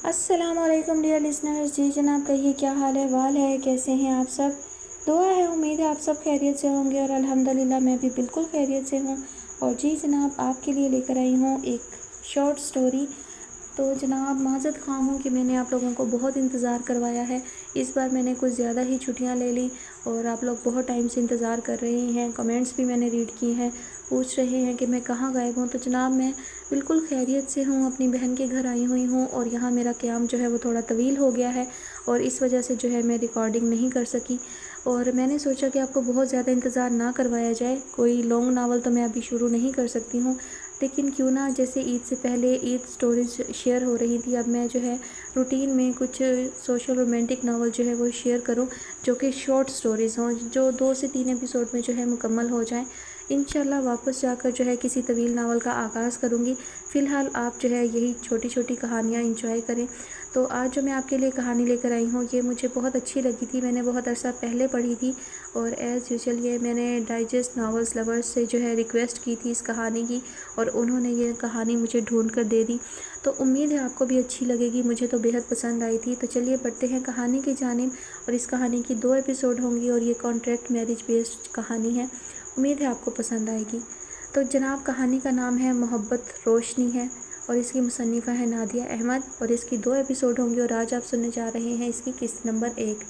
السلام علیکم dear listeners. جی جناب, کہیے کیا حال ہے وال ہے, کیسے ہیں آپ سب؟ دعا ہے, امید ہے آپ سب خیریت سے ہوں گے, اور الحمدللہ میں بھی بالکل خیریت سے ہوں. اور جی جناب, آپ کے لیے لے کر آئی ہوں ایک شارٹ سٹوری. تو جناب, معذرت خواہ ہوں کہ میں نے آپ لوگوں کو بہت انتظار کروایا ہے. اس بار میں نے کچھ زیادہ ہی چھٹیاں لے لیں اور آپ لوگ بہت ٹائم سے انتظار کر رہے ہیں. کمنٹس بھی میں نے ریڈ کیے ہیں, پوچھ رہے ہیں کہ میں کہاں غائب ہوں. تو جناب, میں بالکل خیریت سے ہوں, اپنی بہن کے گھر آئی ہوئی ہوں, اور یہاں میرا قیام جو ہے وہ تھوڑا طویل ہو گیا ہے, اور اس وجہ سے جو ہے میں ریکارڈنگ نہیں کر سکی. اور میں نے سوچا کہ آپ کو بہت زیادہ انتظار نہ کروایا جائے. کوئی لانگ ناول تو میں ابھی شروع نہیں کر سکتی ہوں, لیکن کیوں نہ, جیسے عید سے پہلے عید سٹوریز شیئر ہو رہی تھی, اب میں جو ہے روٹین میں کچھ سوشل رومانٹک ناول جو ہے وہ شیئر کروں, جو کہ شارٹ سٹوریز ہوں, جو 2 سے 3 ایپیسوڈ میں جو ہے مکمل ہو جائیں. انشاءاللہ واپس جا کر جو ہے کسی طویل ناول کا آغاز کروں گی. فی الحال آپ جو ہے یہی چھوٹی چھوٹی کہانیاں انجوائے کریں. تو آج جو میں آپ کے لیے کہانی لے کر آئی ہوں, یہ مجھے بہت اچھی لگی تھی. میں نے بہت عرصہ پہلے پڑھی تھی, اور ایز یوزول یہ میں نے ڈائجسٹ ناولس لورز سے جو ہے ریکویسٹ کی تھی اس کہانی کی, اور انہوں نے یہ کہانی مجھے ڈھونڈ کر دے دی. تو امید ہے آپ کو بھی اچھی لگے گی. مجھے تو بیحد پسند آئی تھی. تو چلیے بڑھتے ہیں کہانی کی جانب. اور اس کہانی کی 2 ایپیسوڈ ہوں گی, اور یہ کانٹریکٹ میرج بیسڈ کہانی ہے. امید ہے آپ کو پسند آئے گی. تو جناب, کہانی کا نام ہے محبت روشنی ہے, اور اس کی مصنفہ ہے نادیہ احمد, اور اس کی 2 ایپیسوڈ ہوں گی. اور آج آپ سننے جا رہے ہیں اس کی قسط نمبر 1.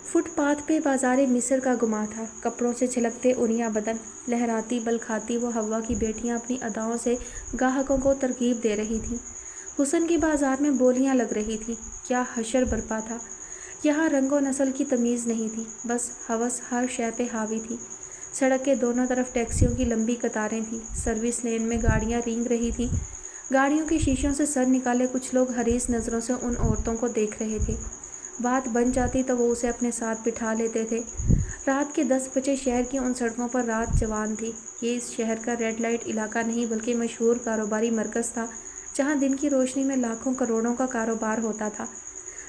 فٹ پاتھ پہ بازار مصر کا گما تھا. کپڑوں سے چھلکتے اونیا بدن, لہراتی بل کھاتی وہ ہوا کی بیٹیاں اپنی اداؤں سے گاہکوں کو ترغیب دے رہی تھیں. حسن کی بازار میں بولیاں لگ رہی تھیں. کیا حشر برپا تھا. یہاں رنگ و نسل کی تمیز نہیں تھی, بس ہوس ہر شے پہ حاوی تھی. سڑک کے دونوں طرف ٹیکسیوں کی لمبی قطاریں تھیں. سروس لین میں گاڑیاں رینگ رہی تھیں. گاڑیوں کے شیشوں سے سر نکالے کچھ لوگ حریص نظروں سے ان عورتوں کو دیکھ رہے تھے. بات بن جاتی تو وہ اسے اپنے ساتھ بٹھا لیتے تھے. رات کے 10 بجے شہر کی ان سڑکوں پر رات جوان تھی. یہ اس شہر کا ریڈ لائٹ علاقہ نہیں, بلکہ مشہور کاروباری مرکز تھا, جہاں دن کی روشنی میں لاکھوں کروڑوں کا کاروبار ہوتا تھا.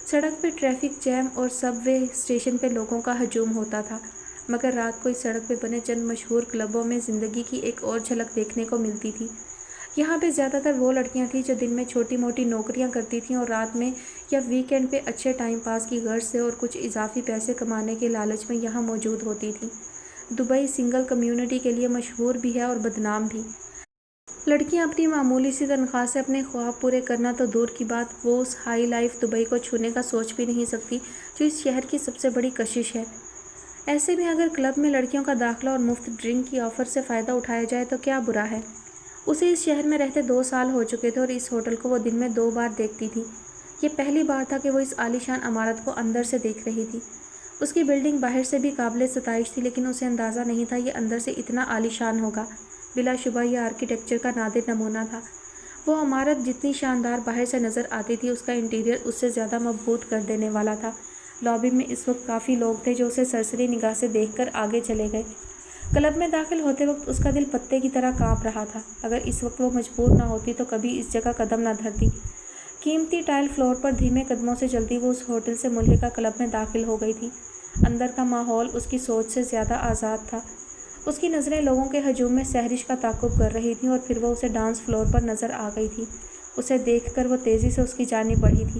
سڑک پہ ٹریفک جیم اور سب وے اسٹیشن پہ لوگوں کا ہجوم ہوتا تھا, مگر رات کو اس سڑک پہ بنے چند مشہور کلبوں میں زندگی کی ایک اور جھلک دیکھنے کو ملتی تھی. یہاں پہ زیادہ تر وہ لڑکیاں تھیں جو دن میں چھوٹی موٹی نوکریاں کرتی تھیں, اور رات میں یا ویکینڈ پہ اچھے ٹائم پاس کی غرض سے اور کچھ اضافی پیسے کمانے کے لالچ میں یہاں موجود ہوتی تھیں. دبئی سنگل کمیونٹی کے لیے مشہور بھی ہے اور بدنام بھی. لڑکیاں اپنی معمولی سی تنخواہ سے اپنے خواب پورے کرنا تو دور کی بات, وہ اس ہائی لائف دبئی کو چھونے کا سوچ بھی نہیں سکتی, جو اس شہر کی سب سے بڑی کشش ہے. ایسے میں اگر کلب میں لڑکیوں کا داخلہ اور مفت ڈرنک کی آفر سے فائدہ اٹھایا جائے تو کیا برا ہے. اسے اس شہر میں رہتے 2 سال ہو چکے تھے, اور اس ہوٹل کو وہ دن میں 2 بار دیکھتی تھی. یہ پہلی بار تھا کہ وہ اس عالیشان عمارت کو اندر سے دیکھ رہی تھی. اس کی بلڈنگ باہر سے بھی قابل ستائش تھی, لیکن اسے اندازہ نہیں تھا یہ اندر سے اتنا عالیشان ہوگا. بلا شبہ یہ آرکیٹیکچر کا نادر نمونہ تھا. وہ عمارت جتنی شاندار باہر سے نظر آتی تھی, اس کا انٹیریئر اس سے زیادہ مبہوت کر دینے والا تھا. لابی میں اس وقت کافی لوگ تھے جو اسے سرسری نگاہ سے دیکھ کر آگے چلے گئے. کلب میں داخل ہوتے وقت اس کا دل پتے کی طرح کانپ رہا تھا. اگر اس وقت وہ مجبور نہ ہوتی تو کبھی اس جگہ قدم نہ دھرتی. قیمتی ٹائل فلور پر دھیمے قدموں سے چلتی وہ اس ہوٹل سے ملحقہ کلب میں داخل ہو گئی تھی. اندر کا ماحول اس کی سوچ سے زیادہ آزاد تھا. اس کی نظریں لوگوں کے ہجوم میں سحرش کا تعاقب کر رہی تھیں, اور پھر وہ اسے ڈانس فلور پر نظر آ گئی تھی. اسے دیکھ کر وہ تیزی سے اس کی جانب بڑھی تھی.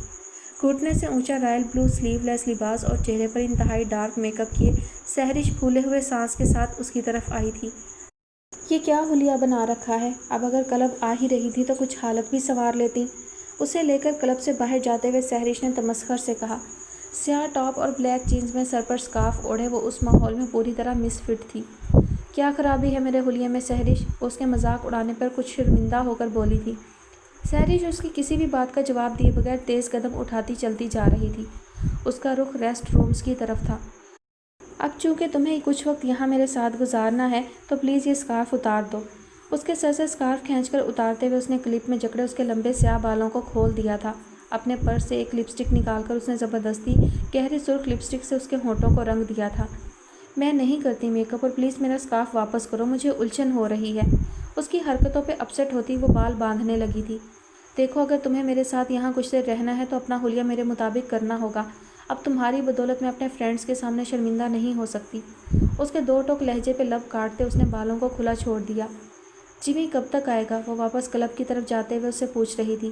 گھٹنے سے اونچا رائل بلو سلیو لیس لباس اور چہرے پر انتہائی ڈارک میک اپ کیے سحرش پھولے ہوئے سانس کے ساتھ اس کی طرف آئی تھی. یہ کیا حلیہ بنا رکھا ہے. اب اگر کلب آ ہی رہی تھی تو کچھ حالت بھی سنوار لیتی. اسے لے کر کلب سے باہر جاتے ہوئے سحرش نے تمسخر سے کہا. سیاہ ٹاپ اور بلیک جینز میں سر پر سکارف اوڑھے وہ اس ماحول میں پوری طرح مس فٹ تھی. کیا خرابی ہے میرے حلیے میں سحرش. وہ اس کے مذاق اڑانے پر کچھ شرمندہ ہو کر بولی تھی. سحرش اس کی کسی بھی بات کا جواب دیے بغیر تیز قدم اٹھاتی چلتی جا رہی تھی. اس کا رخ ریسٹ رومز کی طرف تھا. اب چونکہ تمہیں کچھ وقت یہاں میرے ساتھ گزارنا ہے تو پلیز یہ سکارف اتار دو. اس کے سر سے سکارف کھینچ کر اتارتے ہوئے اس نے کلپ میں جکڑے اس کے لمبے سیاہ بالوں کو کھول دیا تھا. اپنے پرس سے ایک لپسٹک نکال کر اس نے زبردستی گہری سرخ لپسٹک سے اس کے ہونٹوں کو رنگ دیا تھا. میں نہیں کرتی میک اپ, اور پلیز میرا سکارف واپس کرو, مجھے الجھن ہو رہی ہے. اس کی حرکتوں پہ اپسٹ ہوتی وہ بال باندھنے لگی تھی. دیکھو, اگر تمہیں میرے ساتھ یہاں کچھ دیر رہنا ہے تو اپنا حلیہ میرے مطابق کرنا ہوگا. اب تمہاری بدولت میں اپنے فرینڈز کے سامنے شرمندہ نہیں ہو سکتی. اس کے 2 ٹوک لہجے پہ لب کاٹتے اس نے بالوں کو کھلا چھوڑ دیا. جمی کب تک آئے گا. وہ واپس کلب کی طرف جاتے ہوئے اس سے پوچھ رہی تھی.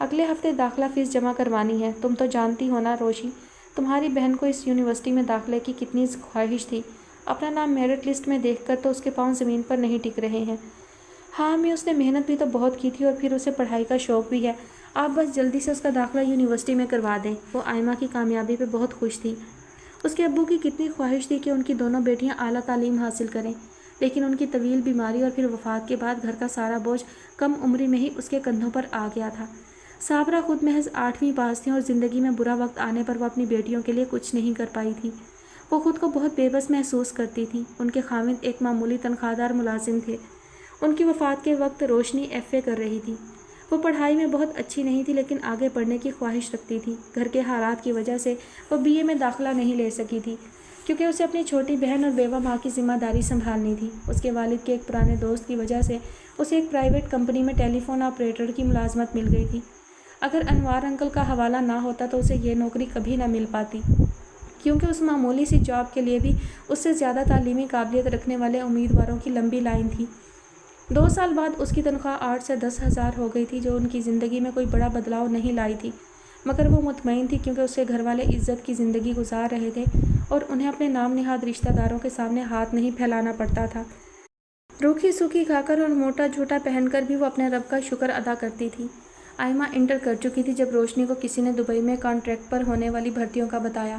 اگلے ہفتے داخلہ فیس جمع کروانی ہے۔ تم تو جانتی ہو نا روشی، تمہاری بہن کو اس یونیورسٹی میں داخلے کی کتنی خواہش تھی۔ اپنا نام میرٹ لسٹ میں دیکھ کر تو اس کے پاؤں زمین پر نہیں ٹک رہے ہیں۔ ہاں امی، اس نے محنت بھی تو بہت کی تھی اور پھر اسے پڑھائی کا شوق بھی ہے۔ آپ بس جلدی سے اس کا داخلہ یونیورسٹی میں کروا دیں۔ وہ آئمہ کی کامیابی پہ بہت خوش تھی۔ اس کے ابو کی کتنی خواہش تھی کہ ان کی دونوں بیٹیاں اعلیٰ تعلیم حاصل کریں، لیکن ان کی طویل بیماری اور پھر وفات کے بعد گھر کا سارا بوجھ کم عمری میں ہی اس کے کندھوں پر آ گیا تھا۔ صابرہ خود محض 8ویں پاس تھیں اور زندگی میں برا وقت آنے پر وہ اپنی بیٹیوں کے لیے کچھ نہیں کر پائی تھی۔ وہ خود کو بہت بے بس محسوس کرتی تھی۔ ان کے خاوند ایک معمولی تنخواہ دار ملازم تھے۔ ان کی وفات کے وقت روشنی FA کر رہی تھی۔ وہ پڑھائی میں بہت اچھی نہیں تھی لیکن آگے پڑھنے کی خواہش رکھتی تھی۔ گھر کے حالات کی وجہ سے وہ BA میں داخلہ نہیں لے سکی تھی کیونکہ اسے اپنی چھوٹی بہن اور بیوہ ماں کی ذمہ داری سنبھالنی تھی۔ اس کے والد کے ایک پرانے دوست کی وجہ سے اسے ایک پرائیویٹ کمپنی میں ٹیلی فون آپریٹر کی ملازمت مل گئی تھی۔ اگر انوار انکل کا حوالہ نہ ہوتا تو اسے یہ نوکری کبھی نہ مل پاتی، کیونکہ اس معمولی سی جاب کے لیے بھی اس سے زیادہ تعلیمی قابلیت رکھنے والے امیدواروں کی لمبی لائن تھی۔ 2 سال بعد اس کی تنخواہ 8 سے 10 ہزار ہو گئی تھی، جو ان کی زندگی میں کوئی بڑا بدلاؤ نہیں لائی تھی، مگر وہ مطمئن تھی کیونکہ اس کے گھر والے عزت کی زندگی گزار رہے تھے اور انہیں اپنے نام نہاد رشتہ داروں کے سامنے ہاتھ نہیں پھیلانا پڑتا تھا۔ روکھی سوکھی کھا کر اور موٹا جھوٹا پہن کر بھی وہ اپنے رب کا شکر ادا کرتی تھی۔ آئمہ انٹر کر چکی تھی جب روشنی کو کسی نے دبئی میں کانٹریکٹ پر ہونے والی بھرتیوں کا بتایا۔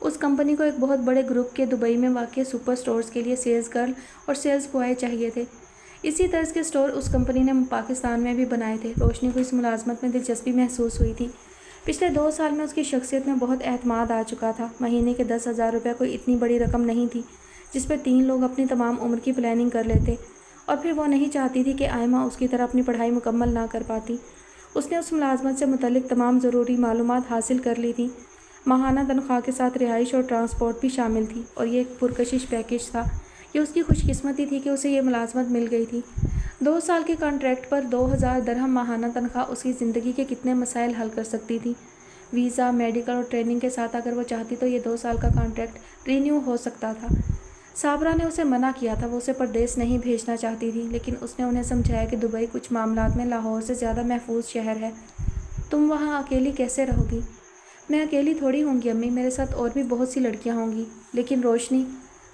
اس کمپنی کو ایک بہت بڑے گروپ کے دبئی میں واقع سپر سٹورز کے لیے سیلز گرل اور سیلز بوائے چاہیے تھے۔ اسی طرز کے سٹور اس کمپنی نے پاکستان میں بھی بنائے تھے۔ روشنی کو اس ملازمت میں دلچسپی محسوس ہوئی تھی۔ پچھلے 2 سال میں اس کی شخصیت میں بہت اعتماد آ چکا تھا۔ مہینے کے 10,000 روپے کوئی اتنی بڑی رقم نہیں تھی جس پہ 3 لوگ اپنی تمام عمر کی پلاننگ کر لیتے، اور پھر وہ نہیں چاہتی تھی کہ آئمہ اس کی طرح اپنی پڑھائی مکمل نہ کر پاتی۔ اس نے اس ملازمت سے متعلق تمام ضروری معلومات حاصل کر لی تھیں۔ ماہانہ تنخواہ کے ساتھ رہائش اور ٹرانسپورٹ بھی شامل تھی، اور یہ ایک پرکشش پیکیج تھا۔ یہ اس کی خوش قسمتی تھی کہ اسے یہ ملازمت مل گئی تھی۔ 2 سال کے کانٹریکٹ پر 2,000 درہم ماہانہ تنخواہ اس کی زندگی کے کتنے مسائل حل کر سکتی تھی۔ ویزا، میڈیکل اور ٹریننگ کے ساتھ اگر وہ چاہتی تو یہ 2 سال کا کانٹریکٹ رینیو ہو سکتا تھا۔ صابرہ نے اسے منع کیا تھا، وہ اسے پردیس نہیں بھیجنا چاہتی تھی، لیکن اس نے انہیں سمجھایا کہ دبئی کچھ معاملات میں لاہور سے زیادہ محفوظ شہر ہے۔ تم وہاں اکیلی کیسے رہو گی؟ میں اکیلی تھوڑی ہوں گی امی، میرے ساتھ اور بھی بہت سی لڑکیاں ہوں گی۔ لیکن روشنی،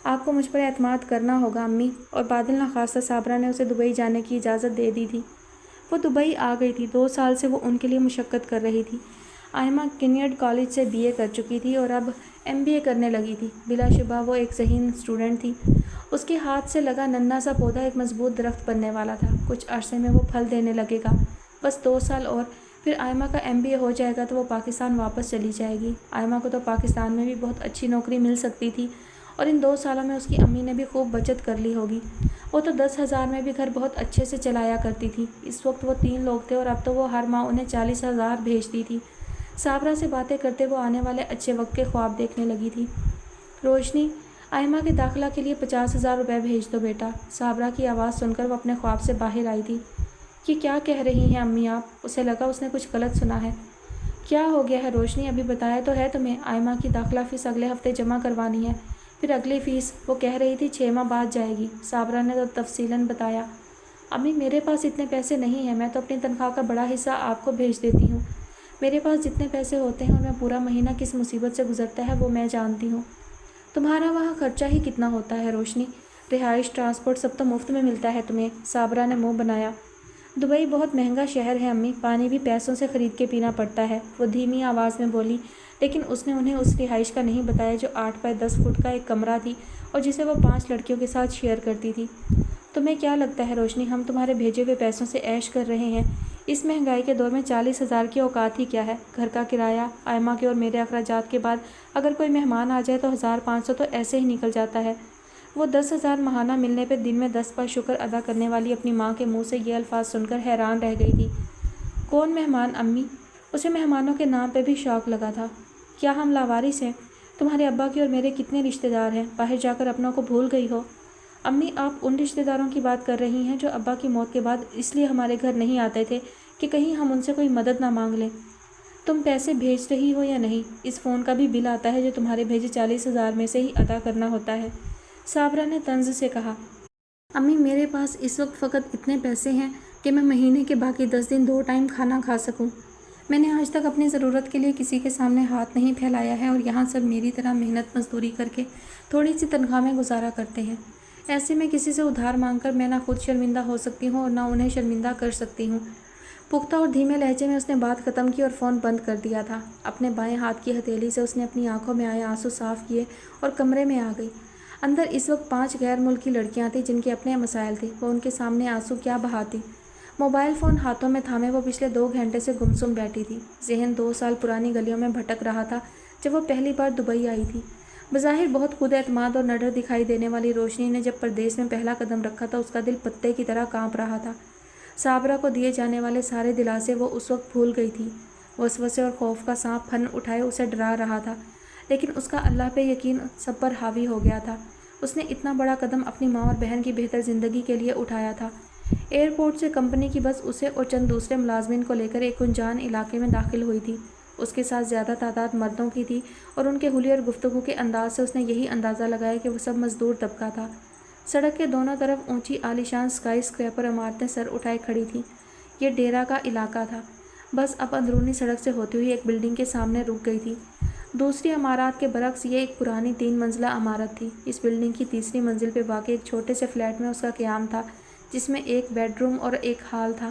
آپ کو مجھ پر اعتماد کرنا ہوگا امی۔ اور بادل نخواستہ صابرہ نے اسے دبئی جانے کی اجازت دے دی تھی۔ وہ دبئی آ گئی تھی۔ 2 سال سے وہ ان کے لیے مشقت کر رہی تھی۔ آئمہ کنیڈ کالج سے BA کر چکی تھی اور اب MBA کرنے لگی تھی۔ بلا شبہ وہ ایک ذہین اسٹوڈنٹ تھی۔ اس کے ہاتھ سے لگا ننھا سا پودا ایک مضبوط درخت بننے والا تھا۔ کچھ عرصے میں وہ پھل دینے لگے گا۔ بس 2 سال اور، پھر آئمہ کا MBA ہو جائے گا تو وہ پاکستان واپس چلی جائے گی۔ آئمہ کو تو پاکستان میں بھی بہت اچھی نوکری مل سکتی تھی، اور ان 2 سالوں میں اس کی امی نے بھی خوب بچت کر لی ہوگی۔ وہ تو 10,000 میں بھی گھر بہت اچھے سے چلایا کرتی تھی۔ اس وقت وہ 3 لوگ تھے اور اب تو وہ ہر ماہ انہیں 40,000 بھیجتی تھی۔ صابرہ سے باتیں کرتے وہ آنے والے اچھے وقت کے خواب دیکھنے لگی تھی۔ روشنی، آئمہ کے داخلہ کے لیے 50,000 روپے بھیج دو بیٹا۔ صابرہ کی آواز سن کر وہ اپنے خواب سے باہر آئی تھی۔ یہ کیا کہہ رہی ہیں امی آپ؟ اسے لگا اس نے کچھ غلط سنا ہے۔ کیا ہو گیا ہے روشنی؟ ابھی بتایا تو ہے تمہیں، آئمہ کی داخلہ فیس اگلے ہفتے جمع کروانی ہے، پھر اگلی فیس وہ کہہ رہی تھی 6 ماہ بعد جائے گی۔ صابرہ نے تو تفصیلاً بتایا۔ امی میرے پاس اتنے پیسے نہیں ہیں، میں تو اپنی تنخواہ کا بڑا حصہ آپ کو بھیج دیتی ہوں۔ میرے پاس جتنے پیسے ہوتے ہیں اور میں پورا مہینہ کس مصیبت سے گزرتا ہے وہ میں جانتی ہوں۔ تمہارا وہاں خرچہ ہی کتنا ہوتا ہے روشنی؟ رہائش، ٹرانسپورٹ سب تو مفت میں ملتا ہے تمہیں۔ صابرہ نے منہ بنایا۔ دبئی بہت مہنگا شہر ہے امی، پانی بھی پیسوں سے خرید کے پینا پڑتا ہے، وہ دھیمی آواز میں بولی، لیکن اس نے انہیں اس رہائش کا نہیں بتایا جو 8 بائی 10 فٹ کا ایک کمرہ تھی اور جسے وہ 5 لڑکیوں کے ساتھ شیئر کرتی تھی۔ تمہیں کیا لگتا ہے روشنی، ہم تمہارے بھیجے ہوئے پیسوں سے عیش کر رہے ہیں؟ اس مہنگائی کے دور میں 40,000 کی اوقات ہی کیا ہے؟ گھر کا کرایہ، آئمہ کے اور میرے اخراجات کے بعد اگر کوئی مہمان آ جائے تو 1,500 تو ایسے ہی نکل جاتا ہے۔ وہ 10,000 ماہانہ ملنے پہ دن میں 10 بار شکر ادا کرنے والی اپنی ماں کے منہ سے یہ الفاظ سن کر حیران رہ گئی تھی۔ کون مہمان امی؟ اسے مہمانوں کے نام پہ بھی شوق لگا تھا۔ کیا ہم لاوارث ہیں؟ تمہارے ابا کے اور میرے کتنے رشتہ دار ہیں، باہر جا کر اپنوں کو بھول گئی ہو؟ امی آپ ان رشتہ داروں کی بات کر رہی ہیں جو ابا کی موت کے بعد اس لیے ہمارے گھر نہیں آتے تھے کہ کہیں ہم ان سے کوئی مدد نہ مانگ لیں۔ تم پیسے بھیج رہی ہو یا نہیں؟ اس فون کا بھی بل آتا ہے جو تمہارے بھیجے 40,000 میں سے ہی ادا کرنا ہوتا ہے، صابرہ نے طنز سے کہا۔ امی میرے پاس اس وقت فقط اتنے پیسے ہیں کہ میں مہینے کے باقی 10 دن 2 ٹائم کھانا کھا سکوں۔ میں نے آج تک اپنی ضرورت کے لیے کسی کے سامنے ہاتھ نہیں پھیلایا ہے اور یہاں سب میری طرح محنت مزدوری کر کے تھوڑی سی تنخواہ میں گزارا کرتے ہیں۔ ایسے میں کسی سے ادھار مانگ کر میں نہ خود شرمندہ ہو سکتی ہوں اور نہ انہیں شرمندہ کر سکتی ہوں۔ پختہ اور دھیمے لہجے میں اس نے بات ختم کی اور فون بند کر دیا تھا۔ اپنے بائیں ہاتھ کی ہتھیلی سے اس نے اپنی آنکھوں میں آئے آنسو صاف کیے اور کمرے میں آ گئی۔ اندر اس وقت 5 غیر ملکی لڑکیاں تھیں جن کے اپنے مسائل تھے۔ وہ ان کے سامنے آنسو کیا بہاتی۔ موبائل فون ہاتھوں میں تھامے وہ پچھلے 2 گھنٹے سے گمسم بیٹھی تھی۔ ذہن 2 سال پرانی گلیوں میں بھٹک رہا تھا جب وہ پہلی بار دبئی آئی تھی۔ بظاہر بہت خود اعتماد اور نڈر دکھائی دینے والی روشنی نے جب پردیس میں پہلا قدم رکھا تھا اس کا دل پتے کی طرح کانپ رہا تھا۔ صابرہ کو دیے جانے والے سارے دلاسے وہ اس وقت بھول گئی تھی۔ وسوسے اور خوف کا سانپ پھن اٹھائے اسے ڈرا رہا تھا، لیکن اس کا اللہ پہ یقین سب پر حاوی ہو گیا تھا۔ اس نے اتنا بڑا قدم اپنی ماں اور بہن کی بہتر زندگی کے لیے اٹھایا تھا۔ ایئرپورٹ سے کمپنی کی بس اسے اور چند دوسرے ملازمین کو لے کر ایک انجان علاقے میں داخل ہوئی تھی۔ اس کے ساتھ زیادہ تعداد مردوں کی تھی اور ان کے حلیے اور گفتگو کے انداز سے اس نے یہی اندازہ لگایا کہ وہ سب مزدور طبقہ تھا۔ سڑک کے دونوں طرف اونچی عالیشان اسکائی اسکریپر عمارتیں سر اٹھائے کھڑی تھیں۔ یہ ڈیرا کا علاقہ تھا۔ بس اب اندرونی سڑک سے ہوتی ہوئی ایک بلڈنگ کے سامنے رک گئی تھی۔ دوسری عمارات کے برعکس یہ ایک پرانی 3 منزلہ عمارت تھی۔ اس بلڈنگ کی تیسری منزل پہ واقع ایک چھوٹے سے فلیٹ میں اس کا قیام تھا جس میں ایک بیڈ روم اور ایک ہال تھا۔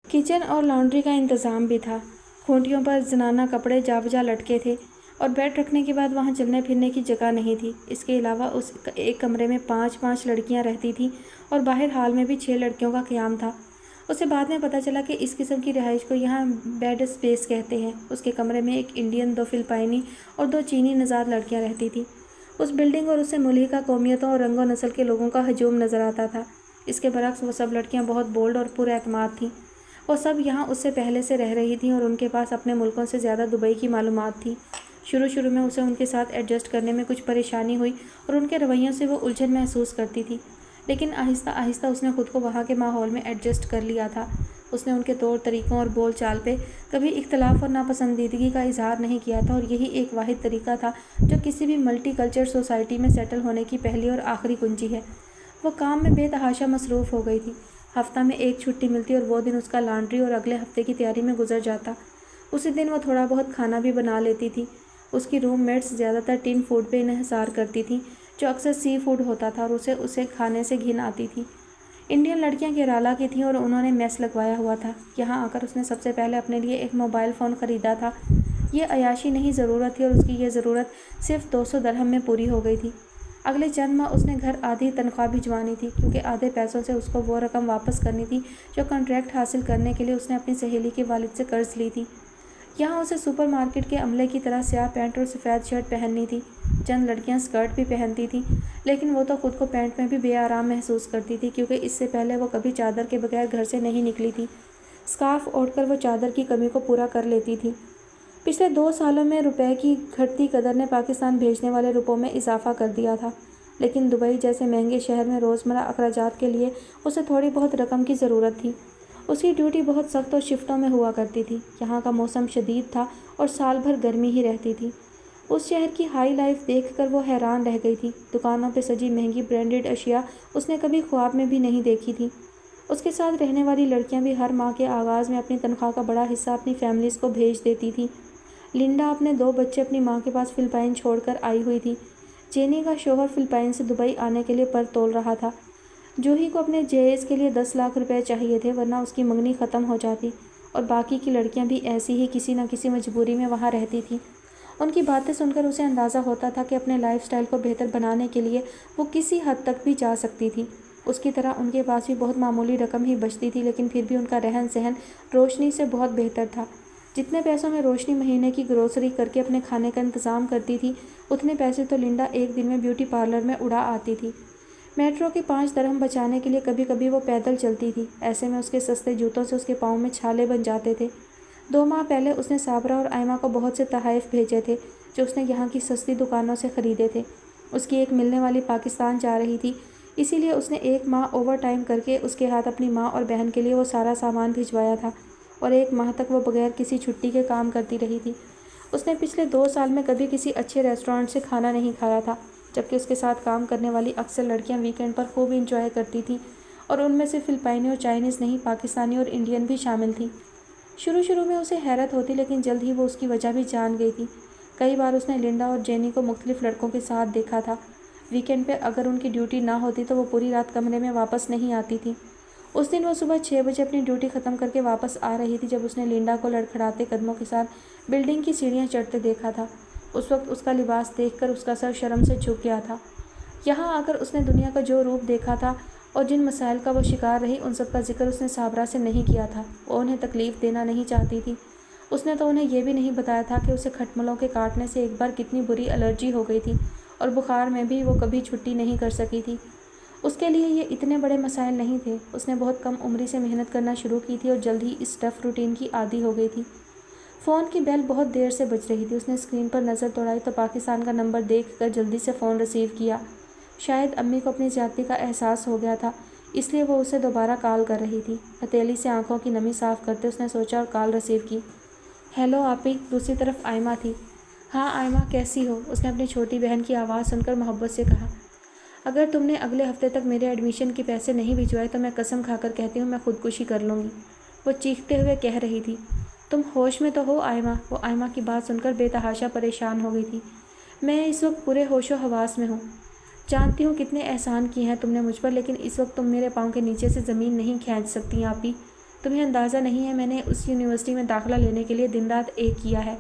کچن اور لانڈری کا انتظام بھی تھا۔ کھوٹیوں پر زنانہ کپڑے جا بجا لٹکے تھے اور بیڈ رکھنے کے بعد وہاں چلنے پھرنے کی جگہ نہیں تھی۔ اس کے علاوہ اس ایک کمرے میں 5 لڑکیاں رہتی تھیں اور باہر ہال میں بھی 6 لڑکیوں کا قیام تھا۔ اسے بعد میں پتہ چلا کہ اس قسم کی رہائش کو یہاں بیڈ اسپیس کہتے ہیں۔ اس کے کمرے میں ایک انڈین، 2 فلپائنی اور 2 چینی نژاد لڑکیاں رہتی تھیں۔ اس بلڈنگ اور اس سے ملحقہ قومیتوں اور رنگ و نسل کے لوگوں کا ہجوم نظر آتا تھا۔ اس کے برعکس وہ سب لڑکیاں بہت بولڈ اور پر اعتماد تھیں۔ وہ سب یہاں اس سے پہلے سے رہ رہی تھیں اور ان کے پاس اپنے ملکوں سے زیادہ دبئی کی معلومات تھی۔ شروع میں اسے ان کے ساتھ ایڈجسٹ کرنے میں کچھ پریشانی ہوئی اور ان کے رویوں سے وہ الجھن محسوس کرتی تھی، لیکن آہستہ آہستہ اس نے خود کو وہاں کے ماحول میں ایڈجسٹ کر لیا تھا۔ اس نے ان کے طور طریقوں اور بول چال پہ کبھی اختلاف اور ناپسندیدگی کا اظہار نہیں کیا تھا اور یہی ایک واحد طریقہ تھا جو کسی بھی ملٹی کلچر سوسائٹی میں سیٹل ہونے کی پہلی اور آخری کنجی ہے۔ وہ کام میں بے تحاشا مصروف ہو گئی تھی۔ ہفتہ میں 1 چھٹی ملتی اور وہ دن اس کا لانڈری اور اگلے ہفتے کی تیاری میں گزر جاتا۔ اسی دن وہ تھوڑا بہت کھانا بھی بنا لیتی تھی۔ اس کی روم میٹس زیادہ تر ٹن فوڈ پہ انحصار کرتی تھیں جو اکثر سی فوڈ ہوتا تھا اور اسے کھانے سے گھن آتی تھی۔ انڈین لڑکیاں کیرالہ کی تھیں اور انہوں نے میس لگوایا ہوا تھا۔ یہاں آ کر اس نے سب سے پہلے اپنے لیے ایک موبائل فون خریدا تھا۔ یہ عیاشی نہیں ضرورت تھی اور اس کی یہ ضرورت صرف 200 درہم میں پوری ہو گئی تھی۔ اگلے چند ماہ اس نے گھر آدھی تنخواہ بھجوانی تھی کیونکہ آدھے پیسوں سے اس کو وہ رقم واپس کرنی تھی جو کنٹریکٹ حاصل کرنے کے لیے اس نے اپنی سہیلی کے والد سے قرض لی تھی۔ یہاں اسے سپر مارکیٹ کے عملے کی طرح سیاہ پینٹ اور سفید شرٹ پہننی تھی۔ چند لڑکیاں اسکرٹ بھی پہنتی تھیں، لیکن وہ تو خود کو پینٹ میں بھی بے آرام محسوس کرتی تھی کیونکہ اس سے پہلے وہ کبھی چادر کے بغیر گھر سے نہیں نکلی تھی۔ اسکارف اوڑھ کر وہ چادر کی کمی کو پورا کر لیتی تھی۔ پچھلے 2 سالوں میں روپے کی گھٹتی قدر نے پاکستان بھیجنے والے روپوں میں اضافہ کر دیا تھا، لیکن دبئی جیسے مہنگے شہر میں روزمرہ اخراجات کے لیے اسے تھوڑی بہت رقم کی ضرورت تھی۔ اس کی ڈیوٹی بہت سخت اور شفٹوں میں ہوا کرتی تھی۔ یہاں کا موسم شدید تھا اور سال بھر گرمی ہی رہتی تھی۔ اس شہر کی ہائی لائف دیکھ کر وہ حیران رہ گئی تھی۔ دکانوں پہ سجی مہنگی برانڈڈ اشیاء اس نے کبھی خواب میں بھی نہیں دیکھی تھی۔ اس کے ساتھ رہنے والی لڑکیاں بھی ہر ماہ کے آغاز میں اپنی تنخواہ کا بڑا حصہ اپنی فیملیز کو بھیج دیتی تھیں۔ لنڈا اپنے 2 بچے اپنی ماں کے پاس فلپائن چھوڑ کر آئی ہوئی تھی۔ جینی کا شوہر فلپائن سے دبئی آنے کے لیے پر تول رہا تھا۔ جوہی کو اپنے جہیز کے لیے 10 لاکھ روپے چاہیے تھے ورنہ اس کی منگنی ختم ہو جاتی، اور باقی کی لڑکیاں بھی ایسی ہی کسی نہ کسی مجبوری میں وہاں رہتی تھیں۔ ان کی باتیں سن کر اسے اندازہ ہوتا تھا کہ اپنے لائف سٹائل کو بہتر بنانے کے لیے وہ کسی حد تک بھی جا سکتی تھی۔ اس کی طرح ان کے پاس بھی بہت معمولی رقم ہی بچتی تھی، لیکن پھر بھی ان کا رہن سہن روشنی سے بہت بہتر تھا۔ جتنے پیسوں میں روشنی مہینے کی گروسری کر کے اپنے کھانے کا انتظام کرتی تھی، اتنے پیسے تو لنڈا ایک دن میں بیوٹی پارلر میں اڑا آتی تھی۔ میٹرو کے 5 درہم بچانے کے لیے کبھی کبھی وہ پیدل چلتی تھی۔ ایسے میں اس کے سستے جوتوں سے اس کے پاؤں میں چھالے بن جاتے تھے۔ 2 ماہ پہلے اس نے صابرہ اور آئمہ کو بہت سے تحائف بھیجے تھے جو اس نے یہاں کی سستی دکانوں سے خریدے تھے۔ اس کی ایک ملنے والی پاکستان جا رہی تھی، اسی لیے اس نے 1 ماہ اوور ٹائم کر کے اس کے ہاتھ اپنی ماں اور بہن کے لیے وہ سارا سامان بھجوایا تھا، اور 1 ماہ تک وہ بغیر کسی چھٹی کے کام کرتی رہی تھی۔ اس نے پچھلے 2 سال میں کبھی کسی اچھے ریسٹورانٹ سے کھانا نہیں کھایا تھا، جبکہ اس کے ساتھ کام کرنے والی اکثر لڑکیاں ویکینڈ پر خوب انجوائے کرتی تھیں، اور ان میں سے فلپائنی اور چائنیز نہیں، پاکستانی اور انڈین بھی شامل تھیں۔ شروع میں اسے حیرت ہوتی لیکن جلد ہی وہ اس کی وجہ بھی جان گئی تھی۔ کئی بار اس نے لنڈا اور جینی کو مختلف لڑکوں کے ساتھ دیکھا تھا۔ ویکینڈ پہ اگر ان کی ڈیوٹی نہ ہوتی تو وہ پوری رات کمرے میں واپس نہیں آتی تھی۔ اس دن وہ صبح 6 بجے اپنی ڈیوٹی ختم کر کے واپس آ رہی تھی جب اس نے لنڈا کو لڑکھڑاتے قدموں کے ساتھ بلڈنگ کی سیڑھیاں چڑھتے دیکھا تھا۔ اس وقت اس کا لباس دیکھ کر اس کا سر شرم سے جھک گیا تھا۔ یہاں آ کر اس نے دنیا کا جو روپ دیکھا تھا اور جن مسائل کا وہ شکار رہی ان سب کا ذکر اس نے صابرہ سے نہیں کیا تھا۔ وہ انہیں تکلیف دینا نہیں چاہتی تھی۔ اس نے تو انہیں یہ بھی نہیں بتایا تھا کہ اسے کھٹملوں کے کاٹنے سے ایک بار کتنی بری الرجی ہو گئی تھی اور بخار میں بھی وہ کبھی چھٹی نہیں کر سکی تھی۔ اس کے لیے یہ اتنے بڑے مسائل نہیں تھے۔ اس نے بہت کم عمری سے محنت کرنا شروع کی تھی اور جلد ہی اس ٹف روٹین کی عادی ہو گئی تھی۔ فون کی بیل بہت دیر سے بج رہی تھی۔ اس نے اسکرین پر نظر دوڑائی تو پاکستان کا نمبر دیکھ کر جلدی سے فون ریسیو کیا۔ شاید امی کو اپنی زیادتی کا احساس ہو گیا تھا، اس لیے وہ اسے دوبارہ کال کر رہی تھی۔ ہتھیلی سے آنکھوں کی نمی صاف کرتے اس نے سوچا اور کال ریسیو کی۔ ہیلو آپی، دوسری طرف آئمہ تھی۔ ہاں آئمہ، کیسی ہو؟ اس نے اپنی چھوٹی بہن کی آواز سن کر محبت سے کہا۔ اگر تم نے اگلے ہفتے تک میرے ایڈمیشن کے پیسے نہیں بھجوائے تو میں قسم کھا کر کہتی ہوں میں خودکشی کر لوں گی، وہ چیختے ہوئے کہہ رہی تھی۔ تم ہوش میں تو ہو آئمہ؟ وہ آئمہ کی بات سن کر بے تحاشا پریشان ہو گئی تھی۔ میں اس وقت پورے ہوش و حواس میں ہوں۔ جانتی ہوں کتنے احسان کیے ہیں تم نے مجھ پر، لیکن اس وقت تم میرے پاؤں کے نیچے سے زمین نہیں کھینچ سکتی آپی۔ تمہیں اندازہ نہیں ہے میں نے اس یونیورسٹی میں داخلہ لینے کے لیے دن رات ایک کیا ہے،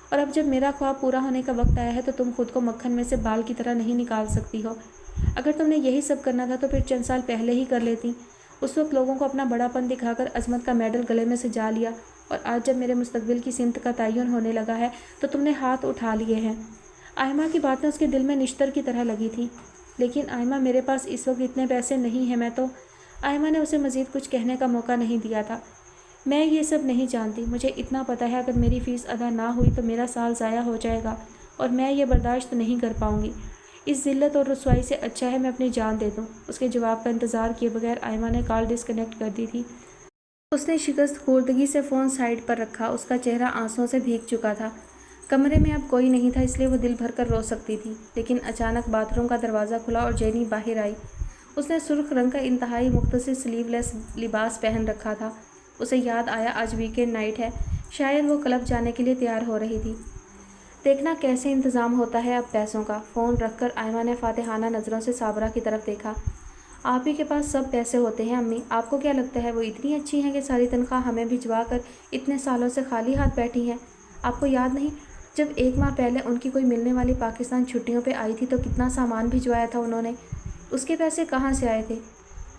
اور اب جب میرا خواب پورا ہونے کا وقت آیا ہے تو تم خود کو مکھن میں سے بال کی طرح نہیں نکال سکتی ہو۔ اگر تم نے یہی سب کرنا تھا تو پھر چند سال پہلے ہی کر لیتی۔ اس وقت لوگوں کو اپنا بڑا پن دکھا کر عظمت کا میڈل گلے میں سے جا لیا، اور آج جب میرے مستقبل کی سمت کا تعین ہونے لگا ہے تو تم نے ہاتھ اٹھا لیے ہیں۔ آئمہ کی باتیں اس کے دل میں نشتر کی طرح لگی تھیں۔ لیکن آئمہ میرے پاس اس وقت اتنے پیسے نہیں ہیں، میں تو… آئمہ نے اسے مزید کچھ کہنے کا موقع نہیں دیا تھا۔ میں یہ سب نہیں جانتی، مجھے اتنا پتہ ہے اگر میری فیس ادا نہ ہوئی تو میرا سال ضائع ہو جائے گا اور میں یہ برداشت نہیں کر پاؤں گی۔ اس ذلت اور رسوائی سے اچھا ہے میں اپنی جان دے دوں۔ اس کے جواب کا انتظار کیے بغیر آئمہ نے کال ڈسکنیکٹ کر دی تھی۔ اس نے شکست خوردگی سے فون سائیڈ پر رکھا۔ اس کا چہرہ آنسوؤں سے بھیگ چکا تھا۔ کمرے میں اب کوئی نہیں تھا اس لیے وہ دل بھر کر رو سکتی تھی، لیکن اچانک باتھ روم کا دروازہ کھلا اور جینی باہر آئی۔ اس نے سرخ رنگ کا انتہائی مختصر سلیو لیس لباس پہن رکھا تھا۔ اسے یاد آیا آج ویکینڈ نائٹ ہے، شاید وہ کلب جانے کے لیے تیار ہو رہی تھی۔ دیکھنا کیسے انتظام ہوتا ہے اب پیسوں کا۔ فون رکھ کر آئمہ نے فاتحانہ نظروں سے صابرہ کی طرف دیکھا۔ آپ ہی کے پاس سب پیسے ہوتے ہیں امی، آپ کو کیا لگتا ہے وہ اتنی اچھی ہیں کہ ساری تنخواہ ہمیں بھجوا کر اتنے سالوں سے خالی ہاتھ بیٹھی ہیں؟ آپ کو یاد نہیں جب 1 ماہ پہلے ان کی کوئی ملنے والی پاکستان چھٹیوں پہ آئی تھی تو کتنا سامان بھجوایا تھا انہوں نے؟ اس کے پیسے کہاں سے آئے تھے؟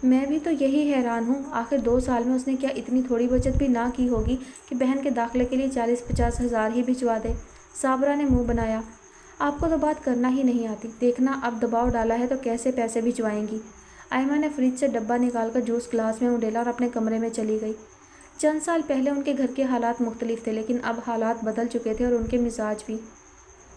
میں بھی تو یہی حیران ہوں، آخر 2 سال میں اس نے کیا اتنی تھوڑی بچت بھی نہ کی ہوگی کہ بہن کے داخلے کے لیے 40-50 ہزار ہی بھجوا دے۔ صابرہ نے منہ بنایا۔ آپ کو تو بات کرنا ہی نہیں آتی، دیکھنا اب دباؤ ڈالا ہے تو کیسے پیسے بھجوائیں گی۔ آئمہ نے فریج سے ڈبہ نکال کر جوس گلاس میں اڈیلا اور اپنے کمرے میں چلی گئی۔ چند سال پہلے ان کے گھر کے حالات مختلف تھے، لیکن اب حالات بدل چکے تھے اور ان کے مزاج بھی۔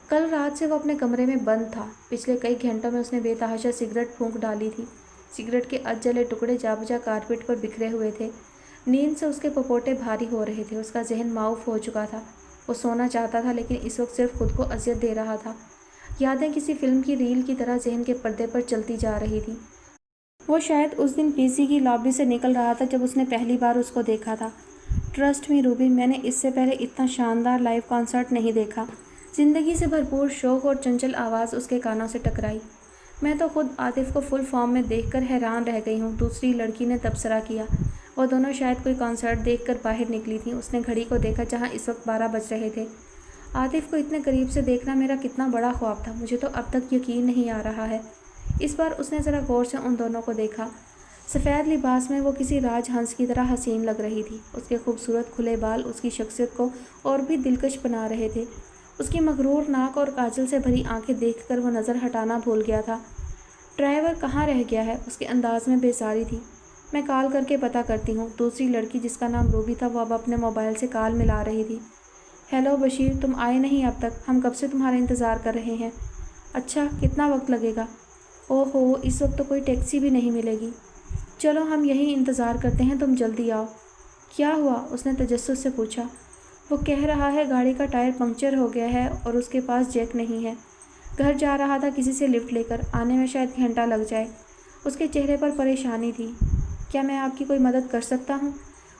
کل رات سے وہ اپنے کمرے میں بند تھا۔ پچھلے کئی گھنٹوں میں اس نے بے تحاشا سگریٹ پھونک ڈالی تھی۔ سگریٹ کے جلے ٹکڑے جا بجا کارپیٹ پر بکھرے ہوئے تھے۔ نیند سے اس کے پپوٹے بھاری ہو رہے تھے۔ اس کا ذہن معاف ہو چکا تھا۔ وہ سونا چاہتا تھا لیکن اس وقت صرف خود کو اذیت دے رہا تھا۔ یادیں کسی فلم کی ریل کی طرح ذہن کے پردے پر چلتی جا رہی تھی۔ وہ شاید اس دن پی سی کی لابی سے نکل رہا تھا جب اس نے پہلی بار اس کو دیکھا تھا۔ ٹرسٹ می روبی، میں نے اس سے پہلے اتنا شاندار لائیو کانسرٹ نہیں دیکھا۔ زندگی سے بھرپور شوق اور چنچل آواز اس کے کانوں سے ٹکرائی۔ میں تو خود عاطف کو فل فارم میں دیکھ کر حیران رہ گئی ہوں، دوسری لڑکی نے تبصرہ کیا۔ وہ دونوں شاید کوئی کانسرٹ دیکھ کر باہر نکلی تھیں۔ اس نے گھڑی کو دیکھا جہاں اس وقت 12 بج رہے تھے۔ عاطف کو اتنے قریب سے دیکھنا میرا کتنا بڑا خواب تھا، مجھے تو اب تک یقین نہیں آ رہا ہے۔ اس بار اس نے ذرا غور سے ان دونوں کو دیکھا۔ سفید لباس میں وہ کسی راج ہنس کی طرح حسین لگ رہی تھی۔ اس کے خوبصورت کھلے بال اس کی شخصیت کو اور بھی دلکش بنا رہے تھے۔ اس کی مغرور ناک اور کاجل سے بھری آنکھیں دیکھ کر وہ نظر ہٹانا بھول گیا تھا۔ ڈرائیور کہاں رہ گیا ہے؟ اس کے انداز میں بیزاری تھی۔ میں کال کر کے پتہ کرتی ہوں۔ دوسری لڑکی جس کا نام روبی تھا وہ اب اپنے موبائل سے کال ملا رہی تھی۔ ہیلو بشیر، تم آئے نہیں اب تک، ہم کب سے تمہارا انتظار کر رہے ہیں۔ اچھا، کتنا وقت لگے گا؟ اوہ ہو، اس وقت تو کوئی ٹیکسی بھی نہیں ملے گی۔ چلو ہم یہیں انتظار کرتے ہیں، تم جلدی آؤ۔ کیا ہوا؟ اس نے تجسس سے پوچھا۔ وہ کہہ رہا ہے گاڑی کا ٹائر پنکچر ہو گیا ہے اور اس کے پاس جیک نہیں ہے۔ گھر جا رہا تھا کسی سے لفٹ لے کر، آنے میں شاید گھنٹہ لگ جائے۔ اس کے چہرے پر پریشانی تھی۔ کیا میں آپ کی کوئی مدد کر سکتا ہوں؟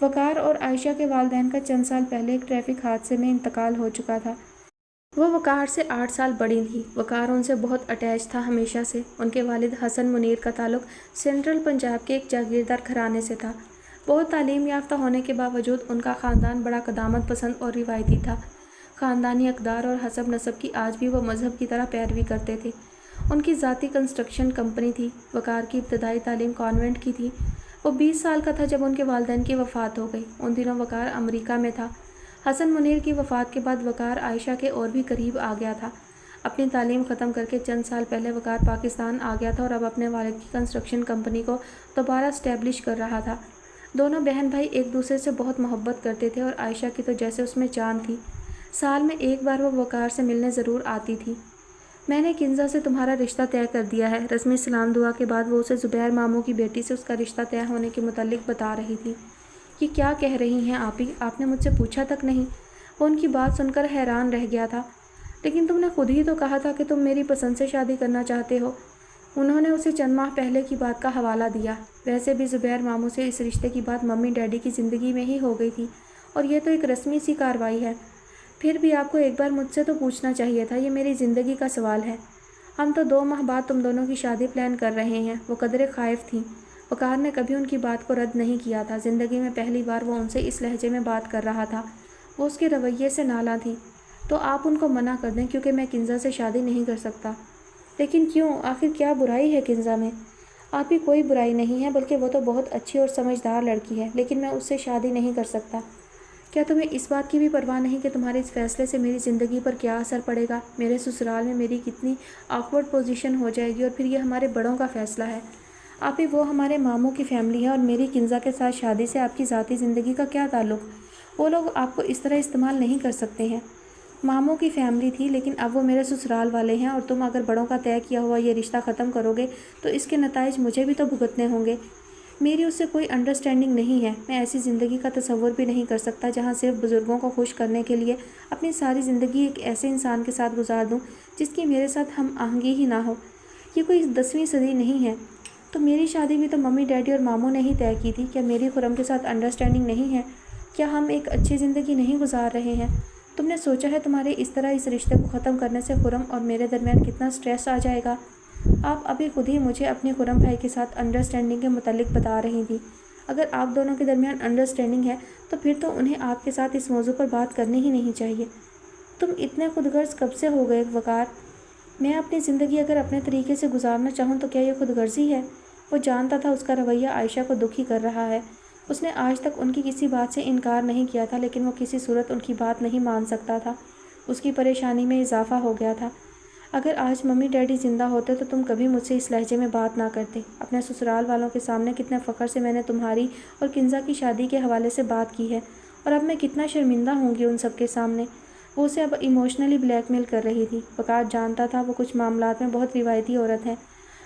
وقار اور عائشہ کے والدین کا چند سال پہلے ایک ٹریفک حادثے میں انتقال ہو چکا تھا۔ وہ وقار سے 8 سال بڑی تھی۔ وقار ان سے بہت اٹیچ تھا ہمیشہ سے۔ ان کے والد حسن منیر کا تعلق سینٹرل پنجاب کے ایک جاگیردار گھرانے سے تھا۔ بہت تعلیم یافتہ ہونے کے باوجود ان کا خاندان بڑا قدامت پسند اور روایتی تھا۔ خاندانی اقدار اور حسب نسب کی آج بھی وہ مذہب کی طرح پیروی کرتے تھے۔ ان کی ذاتی کنسٹرکشن کمپنی تھی۔ وقار کی ابتدائی تعلیم کانوینٹ کی تھی۔ وہ 20 سال کا تھا جب ان کے والدین کی وفات ہو گئی۔ ان دنوں وقار امریکہ میں تھا۔ حسن منیر کی وفات کے بعد وقار عائشہ کے اور بھی قریب آ گیا تھا۔ اپنی تعلیم ختم کر کے چند سال پہلے وقار پاکستان آ گیا تھا اور اب اپنے والد کی کنسٹرکشن کمپنی کو دوبارہ اسٹیبلش کر رہا تھا۔ دونوں بہن بھائی ایک دوسرے سے بہت محبت کرتے تھے اور عائشہ کی تو جیسے اس میں جان تھی۔ سال میں ایک بار وہ وقار سے ملنے ضرور آتی تھی۔ میں نے کنزا سے تمہارا رشتہ طے کر دیا ہے۔ رسمی سلام دعا کے بعد وہ اسے زبیر ماموں کی بیٹی سے اس کا رشتہ طے ہونے کے متعلق بتا رہی تھی۔ یہ کیا کہہ رہی ہیں آپی؟ آپ نے مجھ سے پوچھا تک نہیں؟ وہ ان کی بات سن کر حیران رہ گیا تھا۔ لیکن تم نے خود ہی تو کہا تھا کہ تم میری پسند سے شادی کرنا چاہتے ہو۔ انہوں نے اسے چند ماہ پہلے کی بات کا حوالہ دیا۔ ویسے بھی زبیر ماموں سے اس رشتے کی بات ممی ڈیڈی کی زندگی میں ہی ہو گئی تھی اور یہ تو ایک رسمی سی کارروائی ہے۔ پھر بھی آپ کو ایک بار مجھ سے تو پوچھنا چاہیے تھا، یہ میری زندگی کا سوال ہے۔ ہم تو 2 ماہ بعد تم دونوں کی شادی پلان کر رہے ہیں۔ وہ قدرے خائف تھیں۔ وقار نے کبھی ان کی بات کو رد نہیں کیا تھا۔ زندگی میں پہلی بار وہ ان سے اس لہجے میں بات کر رہا تھا۔ وہ اس کے رویے سے نالاں تھی۔ تو آپ ان کو منع کر دیں کیونکہ میں کنزا سے شادی نہیں کر سکتا۔ لیکن کیوں؟ آخر کیا برائی ہے کنزا میں؟ آپ ہی کوئی برائی نہیں ہے، بلکہ وہ تو بہت اچھی اور سمجھدار لڑکی ہے، لیکن میں اس سے شادی نہیں کر سکتا۔ کیا تمہیں اس بات کی بھی پرواہ نہیں کہ تمہارے اس فیصلے سے میری زندگی پر کیا اثر پڑے گا؟ میرے سسرال میں میری کتنی آکورڈ پوزیشن ہو جائے گی، اور پھر یہ ہمارے بڑوں کا فیصلہ ہے۔ آپ ہی وہ ہمارے ماموں کی فیملی ہے، اور میری کنزا کے ساتھ شادی سے آپ کی ذاتی زندگی کا کیا تعلق؟ وہ لوگ آپ کو اس طرح استعمال نہیں کر سکتے ہیں۔ ماموں کی فیملی تھی، لیکن اب وہ میرے سسرال والے ہیں، اور تم اگر بڑوں کا طے کیا ہوا یہ رشتہ ختم کرو گے تو اس کے نتائج مجھے بھی تو بھگتنے ہوں گے۔ میری اس سے کوئی انڈرسٹینڈنگ نہیں ہے۔ میں ایسی زندگی کا تصور بھی نہیں کر سکتا جہاں صرف بزرگوں کو خوش کرنے کے لیے اپنی ساری زندگی ایک ایسے انسان کے ساتھ گزار دوں جس کی میرے ساتھ ہم آہنگی ہی نہ ہو۔ یہ کوئی 10ویں صدی نہیں ہے۔ تو میری شادی بھی تو ممی ڈیڈی اور ماموں نے ہی طے کی تھی۔ کیا میری خرم کے ساتھ انڈرسٹینڈنگ نہیں ہے؟ کیا ہم ایک اچھی زندگی نہیں گزار رہے ہیں؟ تم نے سوچا ہے تمہارے اس طرح اس رشتے کو ختم کرنے سے خرم اور میرے درمیان کتنا سٹریس آ جائے گا؟ آپ ابھی خود ہی مجھے اپنے خرم بھائی کے ساتھ انڈرسٹینڈنگ کے متعلق بتا رہی تھی۔ اگر آپ دونوں کے درمیان انڈرسٹینڈنگ ہے تو پھر تو انہیں آپ کے ساتھ اس موضوع پر بات کرنی ہی نہیں چاہیے۔ تم اتنے خود غرض کب سے ہو گئے وقار؟ میں اپنی زندگی اگر اپنے طریقے سے گزارنا چاہوں تو کیا یہ خود غرضی ہے؟ وہ جانتا تھا اس کا رویہ عائشہ کو دکھی کر رہا ہے۔ اس نے آج تک ان کی کسی بات سے انکار نہیں کیا تھا، لیکن وہ کسی صورت ان کی بات نہیں مان سکتا تھا۔ اس کی پریشانی میں اضافہ ہو گیا تھا۔ اگر آج ممی ڈیڈی زندہ ہوتے تو تم کبھی مجھ سے اس لہجے میں بات نہ کرتے۔ اپنے سسرال والوں کے سامنے کتنے فخر سے میں نے تمہاری اور کنزا کی شادی کے حوالے سے بات کی ہے، اور اب میں کتنا شرمندہ ہوں گی ان سب کے سامنے۔ وہ اسے اب ایموشنلی بلیک میل کر رہی تھی۔ وقار جانتا تھا وہ کچھ معاملات میں بہت روایتی عورت ہے۔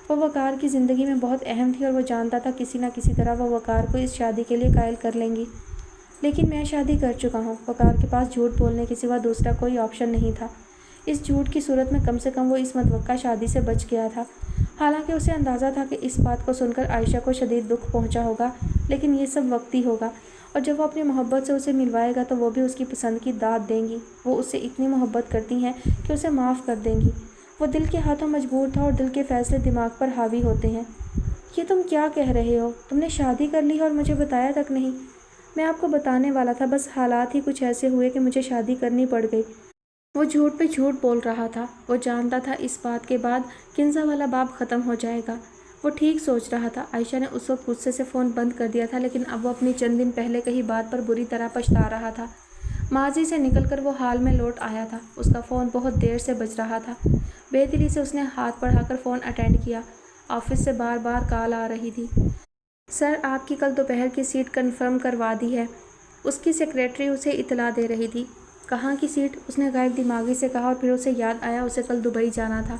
وہ وقار کی زندگی میں بہت اہم تھی، اور وہ جانتا تھا کسی نہ کسی طرح وہ وقار کو اس شادی کے لیے قائل کر لیں گی۔ لیکن میں شادی کر چکا ہوں۔ وقار کے پاس جھوٹ بولنے کے سوا دوسرا کوئی آپشن نہیں تھا۔ اس جھوٹ کی صورت میں کم سے کم وہ اس متوقع شادی سے بچ گیا تھا۔ حالانکہ اسے اندازہ تھا کہ اس بات کو سن کر عائشہ کو شدید دکھ پہنچا ہوگا، لیکن یہ سب وقتی ہوگا، اور جب وہ اپنی محبت سے اسے ملوائے گا تو وہ بھی اس کی پسند کی داد دیں گی۔ وہ اس سے اتنی محبت کرتی ہیں کہ اسے معاف کر دیں گی۔ وہ دل کے ہاتھوں مجبور تھا، اور دل کے فیصلے دماغ پر حاوی ہوتے ہیں۔ یہ تم کیا کہہ رہے ہو؟ تم نے شادی کر لی ہے اور مجھے بتایا تک نہیں؟ میں آپ کو بتانے والا تھا، بس حالات ہی کچھ ایسے ہوئے کہ مجھے شادی کرنی پڑ گئی۔ وہ جھوٹ پہ جھوٹ بول رہا تھا۔ وہ جانتا تھا اس بات کے بعد کنزا والا باب ختم ہو جائے گا۔ وہ ٹھیک سوچ رہا تھا۔ عائشہ نے اس وقت غصے سے فون بند کر دیا تھا، لیکن اب وہ اپنی چند دن پہلے کہی بات پر بری طرح پچھتا رہا تھا۔ ماضی سے نکل کر وہ حال میں لوٹ آیا تھا۔ اس کا فون بہت دیر سے بج رہا تھا۔ بے دلی سے اس نے ہاتھ بڑھا کر فون اٹینڈ کیا۔ آفس سے بار بار کال آ رہی تھی۔ سر، آپ کی کل دوپہر کی سیٹ کنفرم کروا دی ہے، اس کی سیکریٹری اسے اطلاع دے رہی تھی۔ کہاں کی سیٹ؟ اس نے غیر دماغی سے کہا، اور پھر اسے یاد آیا اسے کل دبئی جانا تھا۔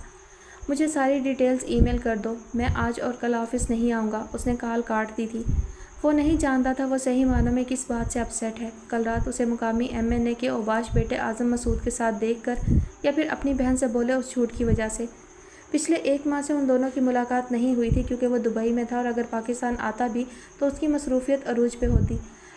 مجھے ساری ڈیٹیلز ای میل کر دو، میں آج اور کل آفس نہیں آؤں گا۔ اس نے کال کاٹ دی تھی۔ وہ نہیں جانتا تھا وہ صحیح معنوں میں کس بات سے اپسیٹ ہے۔ کل رات اسے مقامی MNA کے اوباش بیٹے اعظم مسعود کے ساتھ دیکھ کر، یا پھر اپنی بہن سے بولے اس جھوٹ کی وجہ سے۔ پچھلے 1 ماہ سے ان دونوں کی ملاقات نہیں ہوئی تھی، کیونکہ وہ دبئی میں تھا، اور اگر پاکستان آتا بھی تو اس کی مصروفیت عروج پہ ہوتی۔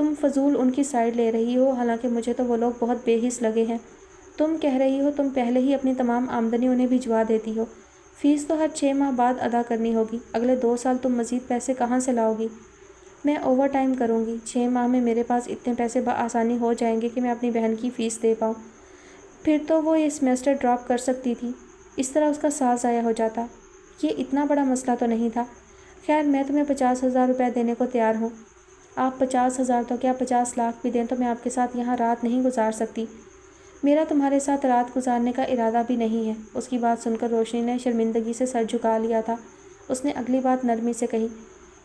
تم فضول ان کی سائڈ لے رہی ہو، حالانکہ مجھے تو وہ لوگ بہت بے حس لگے ہیں۔ تم کہہ رہی ہو تم پہلے ہی اپنی تمام آمدنی انہیں بھجوا دیتی ہو۔ فیس تو ہر 6 ماہ بعد ادا کرنی ہوگی، اگلے 2 سال تم مزید پیسے کہاں سے لاؤ گی؟ میں اوور ٹائم کروں گی، 6 ماہ میں میرے پاس اتنے پیسے بآسانی ہو جائیں گے کہ میں اپنی بہن کی فیس دے پاؤں۔ پھر تو وہ یہ سیمسٹر ڈراپ کر سکتی تھی، اس طرح اس کا سال ضائع ہو جاتا۔ یہ اتنا بڑا مسئلہ تو نہیں تھا۔ خیر، میں تمہیں 50,000 روپے دینے کو تیار ہوں۔ آپ 50,000 تو کیا 50 لاکھ بھی دیں تو میں آپ کے ساتھ یہاں رات نہیں گزار سکتی۔ میرا تمہارے ساتھ رات گزارنے کا ارادہ بھی نہیں ہے۔ اس کی بات سن کر روشنی نے شرمندگی سے سر جھکا لیا تھا۔ اس نے اگلی بات نرمی سے کہی،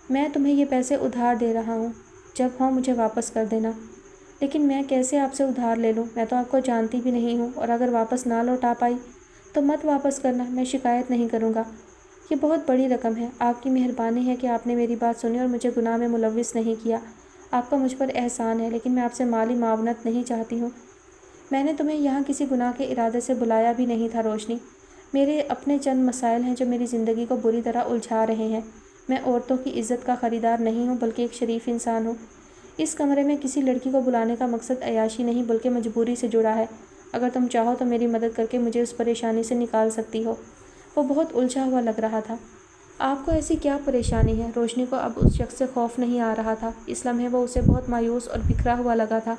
میں تمہیں یہ پیسے ادھار دے رہا ہوں، جب ہوں مجھے واپس کر دینا۔ لیکن میں کیسے آپ سے ادھار لے لوں؟ میں تو آپ کو جانتی بھی نہیں ہوں، اور اگر واپس نہ لوٹا پائی تو مت واپس کرنا، میں شکایت نہیں کروں گا۔ یہ بہت بڑی رقم ہے، آپ کی مہربانی ہے کہ آپ نے میری بات سنی اور مجھے گناہ میں ملوث نہیں کیا۔ آپ کا مجھ پر احسان ہے، لیکن میں آپ سے مالی معاونت نہیں چاہتی ہوں۔ میں نے تمہیں یہاں کسی گناہ کے ارادے سے بلایا بھی نہیں تھا روشنی۔ میرے اپنے چند مسائل ہیں جو میری زندگی کو بری طرح الجھا رہے ہیں۔ میں عورتوں کی عزت کا خریدار نہیں ہوں، بلکہ ایک شریف انسان ہوں۔ اس کمرے میں کسی لڑکی کو بلانے کا مقصد عیاشی نہیں بلکہ مجبوری سے جڑا ہے۔ اگر تم چاہو تو میری مدد کر کے مجھے اس پریشانی سے نکال سکتی ہو۔ وہ بہت الجھا ہوا لگ رہا تھا۔ آپ کو ایسی کیا پریشانی ہے؟ روشنی کو اب اس شخص سے خوف نہیں آ رہا تھا، اس لمحے وہ اسے بہت مایوس اور بکھرا ہوا لگا تھا۔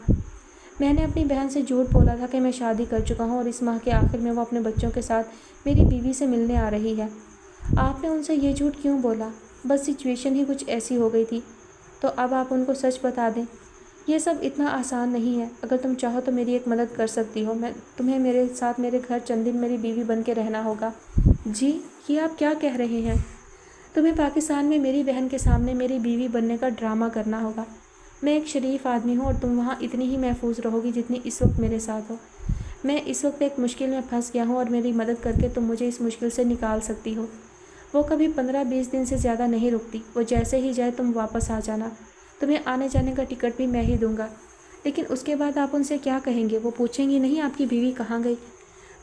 میں نے اپنی بہن سے جھوٹ بولا تھا کہ میں شادی کر چکا ہوں اور اس ماہ کے آخر میں وہ اپنے بچوں کے ساتھ میری بیوی سے ملنے آ رہی ہے۔ آپ نے ان سے یہ جھوٹ کیوں بولا؟ بس سچویشن ہی کچھ ایسی ہو گئی تھی، تو اب آپ ان کو سچ بتا دیں۔ یہ سب اتنا آسان نہیں ہے، اگر تم چاہو تو میری ایک مدد کر سکتی ہو۔ تمہیں میرے ساتھ میرے گھر چند دن میری بیوی بن کے رہنا ہوگا۔ جی، یہ آپ کیا کہہ رہے ہیں؟ تمہیں پاکستان میں میری بہن کے سامنے میری بیوی بننے کا ڈرامہ کرنا ہوگا۔ میں ایک شریف آدمی ہوں اور تم وہاں اتنی ہی محفوظ رہو گی جتنی اس وقت میرے ساتھ ہو۔ میں اس وقت ایک مشکل میں پھنس گیا ہوں اور میری مدد کر کے تم مجھے اس مشکل سے نکال سکتی ہو۔ وہ کبھی 15-20 دن سے زیادہ نہیں رکتی، وہ جیسے ہی جائے تم واپس آ جانا۔ تمہیں آنے جانے کا ٹکٹ بھی میں ہی دوں گا۔ لیکن اس کے بعد آپ ان سے کیا کہیں گے؟ وہ پوچھیں گی نہیں آپ کی بیوی کہاں گئی؟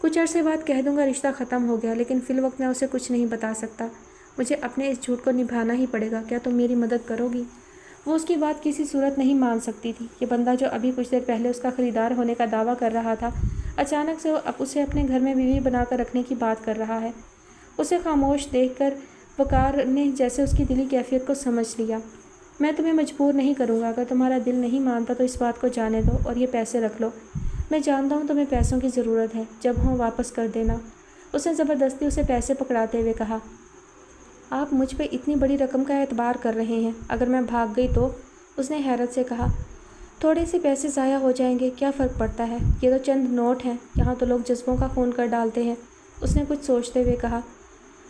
کچھ عرصے بعد کہہ دوں گا رشتہ ختم ہو گیا، لیکن فی الوقت میں اسے کچھ نہیں بتا سکتا۔ مجھے اپنے اس جھوٹ کو نبھانا ہی پڑے گا۔ کیا تم میری مدد کرو گی؟ وہ اس کی بات کسی صورت نہیں مان سکتی تھی۔ یہ بندہ جو ابھی کچھ دیر پہلے اس کا خریدار ہونے کا دعویٰ کر رہا تھا، اچانک سے اب اسے اپنے گھر میں بیوی بنا کر رکھنے کی بات کر رہا ہے۔ اسے خاموش دیکھ کر وقار نے جیسے اس کی دلی کیفیت کو سمجھ لیا۔ میں تمہیں مجبور نہیں کروں گا، اگر تمہارا دل نہیں مانتا تو اس بات کو جانے دو اور یہ پیسے رکھ لو۔ میں جانتا ہوں تمہیں پیسوں کی ضرورت ہے، جب ہوں واپس کر دینا۔ اس نے زبردستی اسے پیسے پکڑاتے ہوئے کہا، آپ مجھ پہ اتنی بڑی رقم کا اعتبار کر رہے ہیں، اگر میں بھاگ گئی تو؟ اس نے حیرت سے کہا، تھوڑے سے پیسے ضائع ہو جائیں گے، کیا فرق پڑتا ہے؟ یہ تو چند نوٹ ہیں، یہاں تو لوگ جذبوں کا خون کر ڈالتے ہیں۔ اس نے کچھ سوچتے ہوئے کہا،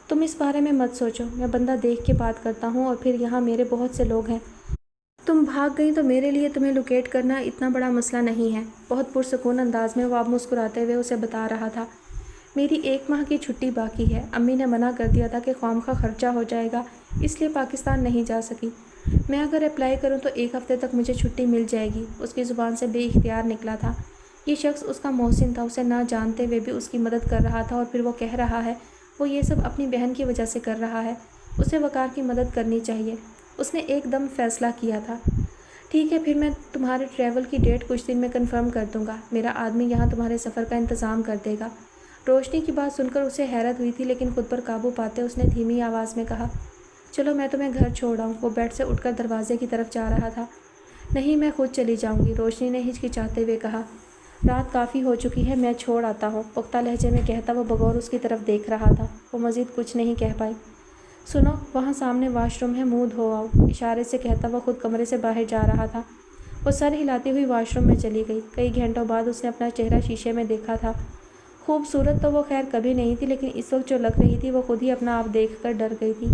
تم اس بارے میں مت سوچو، میں بندہ دیکھ کے بات کرتا ہوں، اور پھر یہاں میرے بہت سے لوگ ہیں۔ تم بھاگ گئی تو میرے لیے تمہیں لوکیٹ کرنا اتنا بڑا مسئلہ نہیں ہے۔ بہت پرسکون انداز میں وہ اب مسکراتے ہوئے اسے بتا رہا تھا، میری 1 ماہ کی چھٹی باقی ہے۔ امی نے منع کر دیا تھا کہ خواہ خرچہ ہو جائے گا، اس لیے پاکستان نہیں جا سکی۔ میں اگر اپلائی کروں تو 1 ہفتے تک مجھے چھٹی مل جائے گی۔ اس کی زبان سے بے اختیار نکلا تھا۔ یہ شخص اس کا محسن تھا، اسے نہ جانتے ہوئے بھی اس کی مدد کر رہا تھا، اور پھر وہ کہہ رہا ہے وہ یہ سب اپنی بہن کی وجہ سے کر رہا ہے۔ اسے وقار کی مدد کرنی چاہیے۔ اس نے ایک دم فیصلہ کیا تھا، ٹھیک ہے، پھر میں تمہارے ٹریول کی ڈیٹ کچھ دن میں کنفرم کر دوں گا۔ میرا آدمی یہاں تمہارے سفر کا انتظام کر دے گا۔ روشنی کی بات سن کر اسے حیرت ہوئی تھی، لیکن خود پر قابو پاتے اس نے دھیمی آواز میں کہا، چلو میں تمہیں گھر چھوڑ آؤں۔ وہ بیڈ سے اٹھ کر دروازے کی طرف جا رہا تھا۔ نہیں، میں خود چلی جاؤں گی، روشنی نے ہچکچاتے ہوئے کہا، رات کافی ہو چکی ہے، میں چھوڑ آتا ہوں، پختہ لہجے میں کہتا وہ بغور اس کی طرف دیکھ رہا تھا۔ وہ مزید کچھ نہیں کہہ پائی۔ سنو، وہاں سامنے واش روم ہے، منہ دھو آؤ، اشارے سے کہتا وہ خود کمرے سے باہر جا رہا تھا۔ وہ سر ہلاتی ہوئی واش روم میں چلی گئی۔ کئی گھنٹوں بعد اس نے اپنا چہرہ شیشے میں دیکھا تھا۔ خوبصورت تو وہ خیر کبھی نہیں تھی، لیکن اس وقت جو لگ رہی تھی وہ خود ہی اپنا آپ دیکھ کر ڈر گئی تھی۔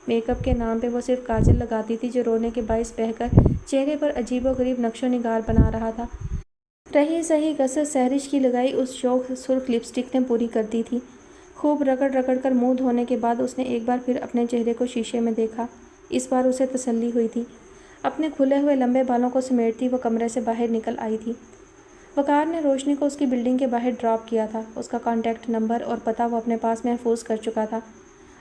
میک اپ کے نام پہ وہ صرف کاجل لگاتی تھی جو رونے کے باعث بہہ کر چہرے پر عجیب و غریب نقش و نگار بنا رہا تھا۔ رہی سہی کسر سحرش کی لگائی اس شوخ سرخ لپسٹک نے پوری کر دی تھی۔ خوب رگڑ رگڑ کر منہ دھونے کے بعد اس نے ایک بار پھر اپنے چہرے کو شیشے میں دیکھا۔ اس بار اسے تسلی ہوئی تھی۔ اپنے کھلے ہوئے لمبے بالوں کو سمیٹتی وہ کمرے سے باہر نکل آئی تھی۔ وقار نے روشنی کو اس کی بلڈنگ کے باہر ڈراپ کیا تھا۔ اس کا کانٹیکٹ نمبر اور پتہ وہ اپنے پاس محفوظ کر چکا تھا۔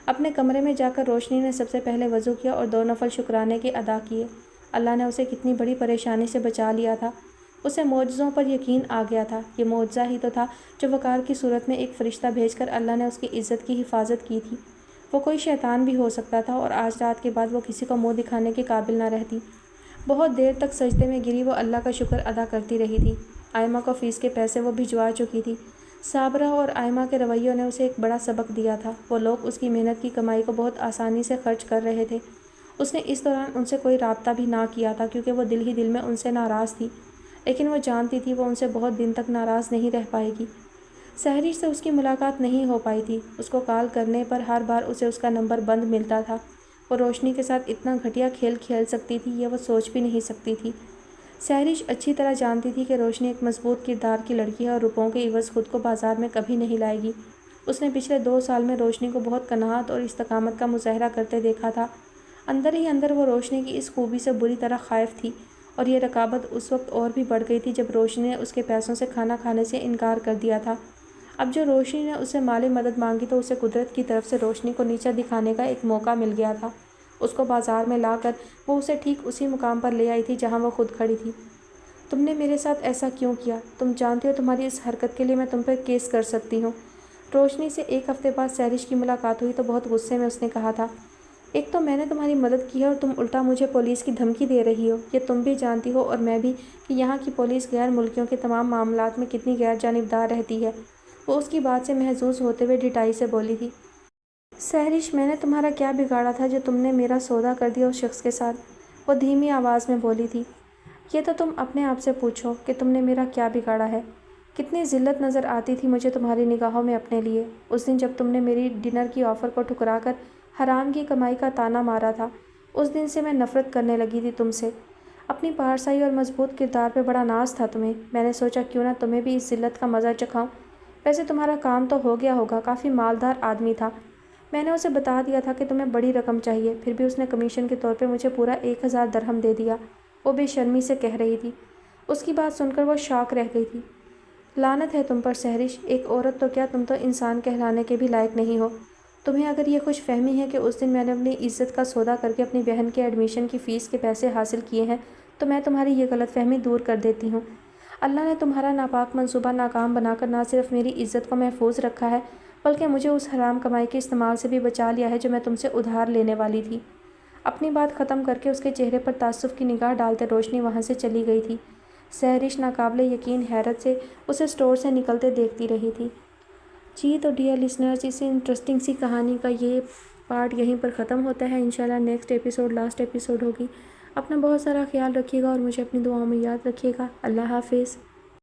اپنے کمرے میں جا کر روشنی نے سب سے پہلے وضو کیا اور 2 نفل شکرانے کے ادا کیے۔ اللہ نے اسے کتنی بڑی پریشانی سے بچا لیا تھا۔ اسے معجزوں پر یقین آ گیا تھا۔ یہ معجزہ ہی تو تھا جو وقار کی صورت میں ایک فرشتہ بھیج کر اللہ نے اس کی عزت کی حفاظت کی تھی۔ وہ کوئی شیطان بھی ہو سکتا تھا اور آج رات کے بعد وہ کسی کو منہ دکھانے کے قابل نہ رہتی۔ بہت دیر تک سجدے میں گری وہ اللہ کا شکر ادا کرتی رہی تھی۔ آئمہ کو فیس کے پیسے وہ بھجوا چکی تھی۔ صابرہ اور آئمہ کے رویوں نے اسے ایک بڑا سبق دیا تھا۔ وہ لوگ اس کی محنت کی کمائی کو بہت آسانی سے خرچ کر رہے تھے۔ اس نے اس دوران ان سے کوئی رابطہ بھی نہ کیا تھا کیونکہ وہ دل ہی دل میں ان سے ناراض تھی، لیکن وہ جانتی تھی وہ ان سے بہت دن تک ناراض نہیں رہ پائے گی۔ سحریش سے اس کی ملاقات نہیں ہو پائی تھی۔ اس کو کال کرنے پر ہر بار اسے اس کا نمبر بند ملتا تھا۔ وہ روشنی کے ساتھ اتنا گھٹیا کھیل کھیل سکتی تھی یہ وہ سوچ بھی نہیں سکتی تھی۔ سحریش اچھی طرح جانتی تھی کہ روشنی ایک مضبوط کردار کی لڑکی ہے اور روپوں کے عوض خود کو بازار میں کبھی نہیں لائے گی۔ اس نے پچھلے 2 سال میں روشنی کو بہت قناعت اور استقامت کا مظاہرہ کرتے دیکھا تھا۔ اندر ہی اندر وہ روشنی کی اس خوبی سے بری طرح خائف تھی، اور یہ رقابت اس وقت اور بھی بڑھ گئی تھی جب روشنی نے اس کے پیسوں سے کھانا کھانے سے انکار کر دیا تھا۔ اب جو روشنی نے اسے مالی مدد مانگی تو اسے قدرت کی طرف سے روشنی کو نیچا دکھانے کا ایک موقع مل گیا تھا۔ اس کو بازار میں لا کر وہ اسے ٹھیک اسی مقام پر لے آئی تھی جہاں وہ خود کھڑی تھی۔ تم نے میرے ساتھ ایسا کیوں کیا؟ تم جانتی ہو تمہاری اس حرکت کے لیے میں تم پر کیس کر سکتی ہوں۔ روشنی سے 1 ہفتے بعد سحریش کی ملاقات ہوئی تو بہت غصے میں اس نے کہا تھا، ایک تو میں نے تمہاری مدد کی ہے اور تم الٹا مجھے پولیس کی دھمکی دے رہی ہو۔ یہ تم بھی جانتی ہو اور میں بھی کہ یہاں کی پولیس غیر ملکیوں کے تمام معاملات میں کتنی غیر جانبدار رہتی ہے۔ وہ اس کی بات سے محظوظ ہوتے ہوئے ڈٹائی سے بولی تھی، سحریش میں نے تمہارا کیا بگاڑا تھا جو تم نے میرا سودا کر دیا اس شخص کے ساتھ؟ وہ دھیمی آواز میں بولی تھی، یہ تو تم اپنے آپ سے پوچھو کہ تم نے میرا کیا بگاڑا ہے۔ کتنی ذلت نظر آتی تھی مجھے تمہاری نگاہوں میں اپنے لیے اس دن جب تم نے میری ڈنر کی آفر کو ٹھکرا کر حرام کی کمائی کا طعنہ مارا تھا۔ اس دن سے میں نفرت کرنے لگی تھی تم سے۔ اپنی پارسائی اور مضبوط کردار پہ بڑا ناز تھا تمہیں۔ میں نے سوچا کیوں نہ تمہیں بھی اس ذلت کا مزہ چکھاؤں۔ ویسے تمہارا کام تو ہو گیا ہوگا، کافی مالدار آدمی تھا۔ میں نے اسے بتا دیا تھا کہ تمہیں بڑی رقم چاہیے، پھر بھی اس نے کمیشن کے طور پہ مجھے پورا 1000 درہم دے دیا، وہ بے شرمی سے کہہ رہی تھی۔ اس کی بات سن کر وہ شاک رہ گئی تھی۔ لعنت ہے تم پر سحریش، ایک عورت تو کیا تم تو انسان کہلانے کے بھی لائق نہیں ہو۔ تمہیں اگر یہ خوش فہمی ہے کہ اس دن میں نے اپنی عزت کا سودا کر کے اپنی بہن کے ایڈمیشن کی فیس کے پیسے حاصل کیے ہیں تو میں تمہاری یہ غلط فہمی دور کر دیتی ہوں۔ اللہ نے تمہارا ناپاک منصوبہ ناکام بنا کر نہ صرف میری عزت کو محفوظ رکھا ہے بلکہ مجھے اس حرام کمائی کے استعمال سے بھی بچا لیا ہے جو میں تم سے ادھار لینے والی تھی۔ اپنی بات ختم کر کے اس کے چہرے پر تعصب کی نگاہ ڈالتے روشنی وہاں سے چلی گئی تھی۔ سحریش ناقابل یقین حیرت سے اسے اسٹور سے نکلتے دیکھتی رہی تھی۔ جی تو ڈیئر لسنرز، اس انٹرسٹنگ سی کہانی کا یہ پارٹ یہیں پر ختم ہوتا ہے۔ انشاءاللہ نیکسٹ ایپیسوڈ لاسٹ ایپیسوڈ ہوگی۔ اپنا بہت سارا خیال رکھیے گا اور مجھے اپنی دعاؤں میں یاد رکھیے گا۔ اللہ حافظ۔